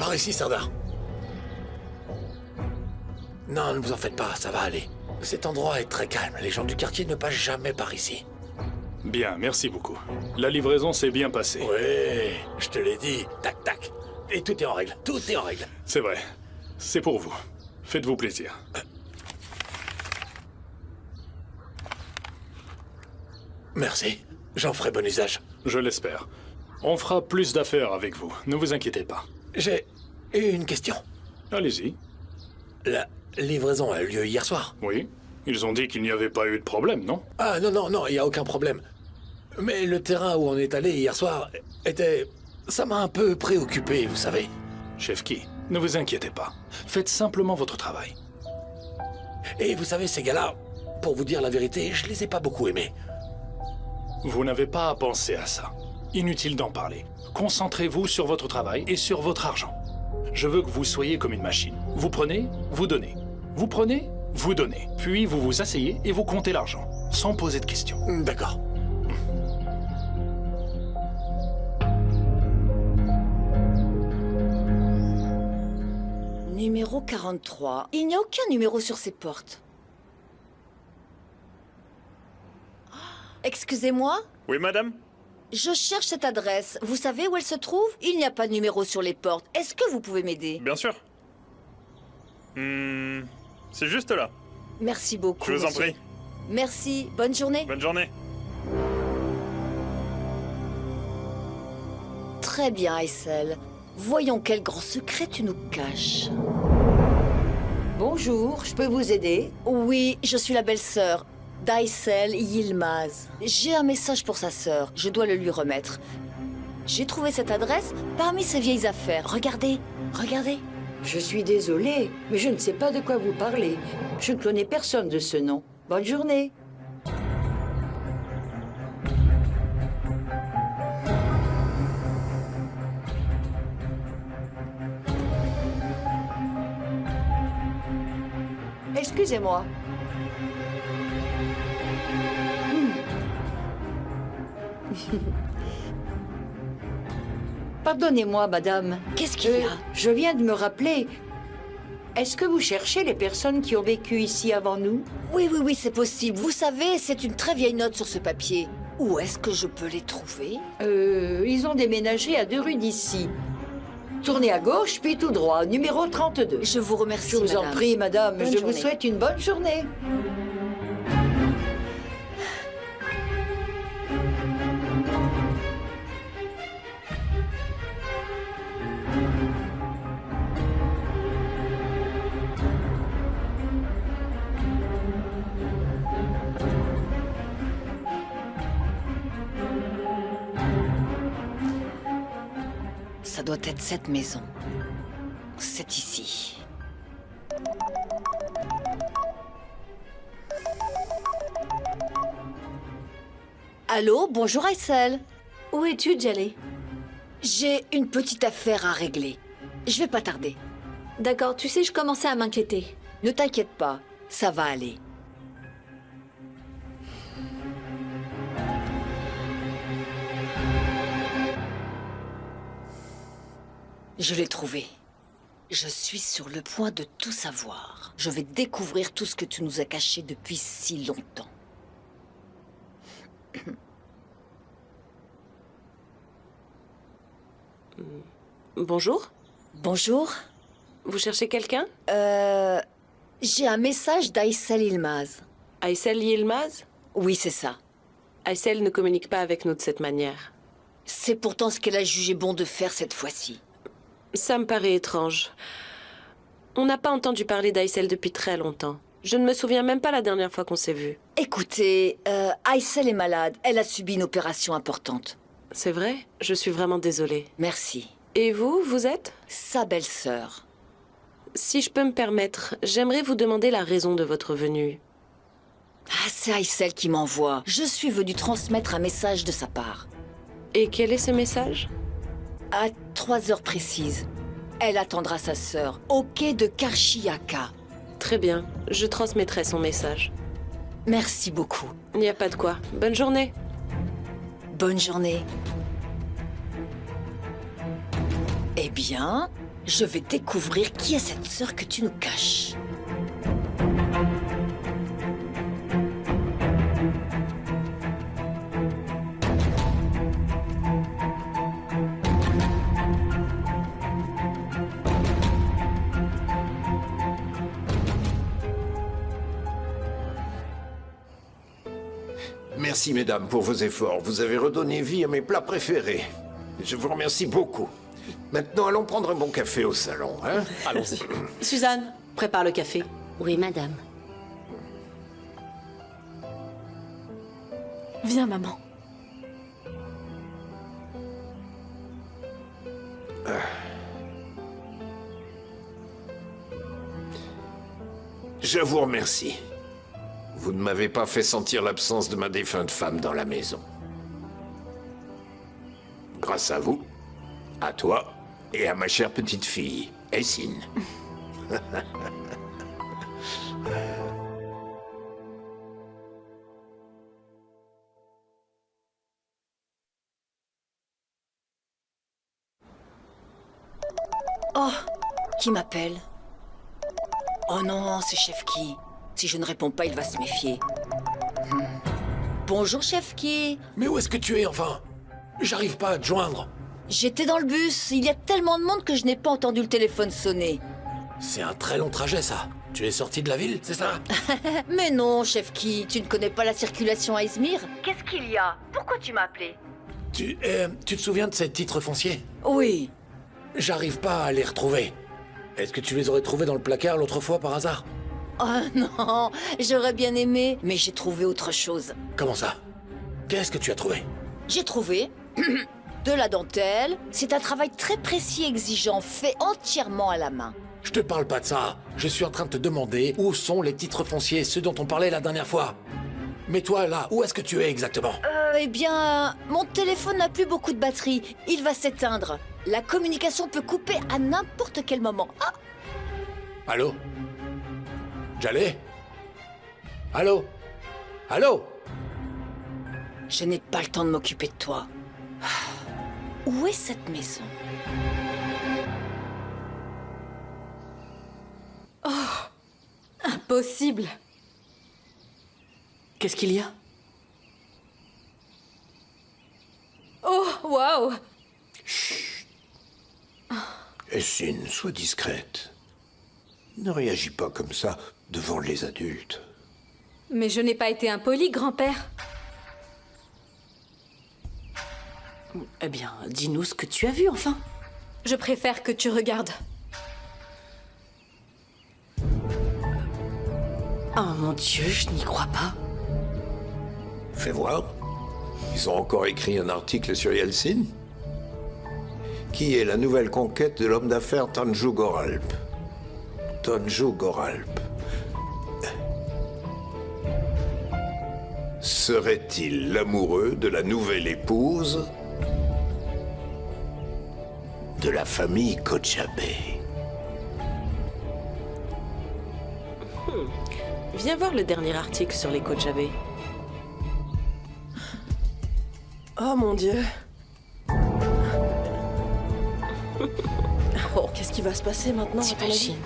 Par ici, Sardar. Non, ne vous en faites pas, ça va aller. Cet endroit est très calme. Les gens du quartier ne passent jamais par ici. Bien, merci beaucoup. La livraison s'est bien passée. Oui, je te l'ai dit. Tac, tac. Et tout est en règle. Tout est en règle. C'est vrai. C'est pour vous. Faites-vous plaisir. Merci. J'en ferai bon usage. Je l'espère. On fera plus d'affaires avec vous. Ne vous inquiétez pas. J'ai une question. Allez-y. La livraison a eu lieu hier soir. Oui. Ils ont dit qu'il n'y avait pas eu de problème, non? Ah non, non, non, il n'y a aucun problème. Mais le terrain où on est allé hier soir était... Ça m'a un peu préoccupé, vous savez. Chef Key, ne vous inquiétez pas. Faites simplement votre travail. Et vous savez, ces gars-là, pour vous dire la vérité, je les ai pas beaucoup aimés. Vous n'avez pas à penser à ça. Inutile d'en parler. Concentrez-vous sur votre travail et sur votre argent. Je veux que vous soyez comme une machine. Vous prenez, vous donnez. Vous prenez, vous donnez. Puis vous vous asseyez et vous comptez l'argent, sans poser de questions. D'accord. Numéro 43. Il n'y a aucun numéro sur ces portes. Excusez-moi, Oui, madame? je cherche cette adresse. Vous savez où elle se trouve? Il n'y a pas de numéro sur les portes. Est-ce que vous pouvez m'aider? Bien sûr. C'est juste là. Merci beaucoup, Je vous en monsieur. prie. Merci. Bonne journée. Bonne journée. Très bien, Aysel. Voyons quel grand secret tu nous caches. Bonjour, je peux vous aider? Oui, je suis la belle-sœur d'Aysel Yilmaz. J'ai un message pour sa sœur. Je dois le lui remettre. J'ai trouvé cette adresse parmi ses vieilles affaires. Regardez, regardez. Je suis désolée, mais je ne sais pas de quoi vous parlez. Je ne connais personne de ce nom. Bonne journée. Excusez-moi. Pardonnez-moi, madame. Qu'est-ce qu'il y a? Je viens de me rappeler. Est-ce que vous cherchez les personnes qui ont vécu ici avant nous? Oui, oui, oui, c'est possible. Vous savez, c'est une très vieille note sur ce papier. Où est-ce que je peux les trouver? Ils ont déménagé à 2 rues d'ici. Tournez à gauche, puis tout droit, numéro 32. Je vous remercie, Je vous en madame. prie, madame. Bonne Je journée. vous souhaite une bonne journée. Ça doit être cette maison. C'est ici. Allô, bonjour Aysel. Où es-tu, Jaleh? J'ai une petite affaire à régler. Je vais pas tarder. D'accord, tu sais, je commençais à m'inquiéter. Ne t'inquiète pas, ça va aller. Je l'ai trouvé. Je suis sur le point de tout savoir. Je vais découvrir tout ce que tu nous as caché depuis si longtemps. Bonjour, Bonjour. vous cherchez quelqu'un? J'ai un message d'Aysel Yilmaz. Aysel Yilmaz? Oui, c'est ça. Aysel ne communique pas avec nous de cette manière. C'est pourtant ce qu'elle a jugé bon de faire cette fois-ci. Ça me paraît étrange. On n'a pas entendu parler d'Aysel depuis très longtemps. Je ne me souviens même pas la dernière fois qu'on s'est vus. Écoutez, Aysel est malade. Elle a subi une opération importante. C'est vrai? Je suis vraiment désolée. Merci. Et vous, vous êtes? Sa belle-sœur. Si je peux me permettre, j'aimerais vous demander la raison de votre venue. Ah, c'est Aysel qui m'envoie. Je suis venue transmettre un message de sa part. Et quel est ce message? À 3 heures précises, elle attendra sa sœur au quai de Karchiaka. Très bien, je transmettrai son message. Merci beaucoup. Il n'y a pas de quoi. Bonne journée. Bonne journée. Eh bien, Je vais découvrir qui est cette sœur que tu nous caches. Merci, mesdames, pour vos efforts. Vous avez redonné vie à mes plats préférés. Je vous remercie beaucoup. Maintenant, allons prendre un bon café au salon, hein? Allons-y. Suzanne, prépare le café. Oui, madame. Viens, maman. Je vous remercie. Vous ne m'avez pas fait sentir l'absence de ma défunte femme dans la maison. Grâce à vous, à toi et à ma chère petite fille, Essine. Oh, qui m'appelle? Oh non, c'est Chef Key. Si je ne réponds pas, il va se méfier. Bonjour, Chef Key. Mais où est-ce que tu es, enfin? J'arrive pas à te joindre. J'étais dans le bus. Il y a tellement de monde que je n'ai pas entendu le téléphone sonner. C'est un très long trajet, ça. Tu es sorti de la ville, c'est ça? Mais non, Chef Key, tu ne connais pas la circulation à Izmir? Qu'est-ce qu'il y a? Pourquoi tu m'as appelé? Tu te souviens de ces titres fonciers? Oui. J'arrive pas à les retrouver. Est-ce que tu les aurais trouvés dans le placard l'autre fois, par hasard? Oh non, j'aurais bien aimé, mais j'ai trouvé autre chose. Comment ça? Qu'est-ce que tu as trouvé? J'ai trouvé de la dentelle. C'est un travail très précis et exigeant, fait entièrement à la main. Je te parle pas de ça. Je suis en train de te demander où sont les titres fonciers, ceux dont on parlait la dernière fois. Mais toi, là, où est-ce que tu es exactement? Eh bien, mon téléphone n'a plus beaucoup de batterie. Il va s'éteindre. La communication peut couper à n'importe quel moment. Ah! Allô? Jaleh? Allô? Allô? Je n'ai pas le temps de m'occuper de toi. Où est cette maison? Impossible. Qu'est-ce qu'il y a? Oh, waouh. Essine, sois discrète. Ne réagis pas comme ça devant les adultes. Mais je n'ai pas été impoli, grand-père. Eh bien, dis-nous ce que tu as vu, enfin. Je préfère que tu regardes. Oh mon Dieu, je n'y crois pas. Fais voir. Ils ont encore écrit un article sur Yeltsin? Qui est la nouvelle conquête de l'homme d'affaires Tanju Goralp? Tanju Goralp. Serait-il l'amoureux de la nouvelle épouse de la famille Kochabe? Viens voir le dernier article sur les Kochabe. Oh mon Dieu. Oh, qu'est-ce qui va se passer maintenant, à ton avis? T'imagines?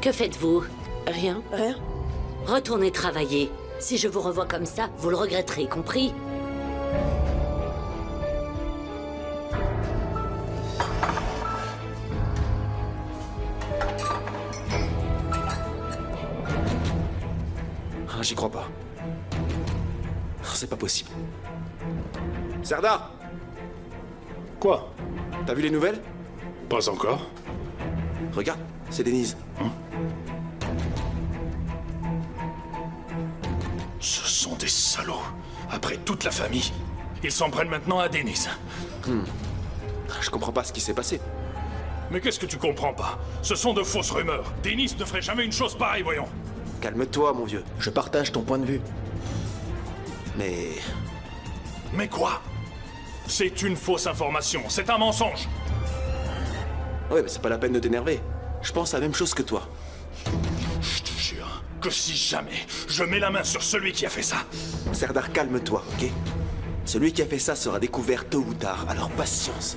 Que faites-vous? Rien. Rien. Retournez travailler. Si je vous revois comme ça, vous le regretterez, compris? J'y crois pas. C'est pas possible. Serdar, Quoi? t'as vu les nouvelles? Pas encore. Regarde, c'est Denise. Ce sont des salauds. Après toute la famille, ils s'en prennent maintenant à Denise. Je comprends pas ce qui s'est passé. Mais qu'est-ce que tu comprends pas? Ce sont de fausses rumeurs. Denise ne ferait jamais une chose pareille, voyons. Calme-toi, mon vieux. Je partage ton point de vue. Mais... Mais quoi? C'est une fausse information, c'est un mensonge. Ouais, mais c'est pas la peine de t'énerver. Je pense la même chose que toi. Je te jure que si jamais je mets la main sur celui qui a fait ça, Serdar, calme-toi, ok? Celui qui a fait ça sera découvert tôt ou tard, alors patience.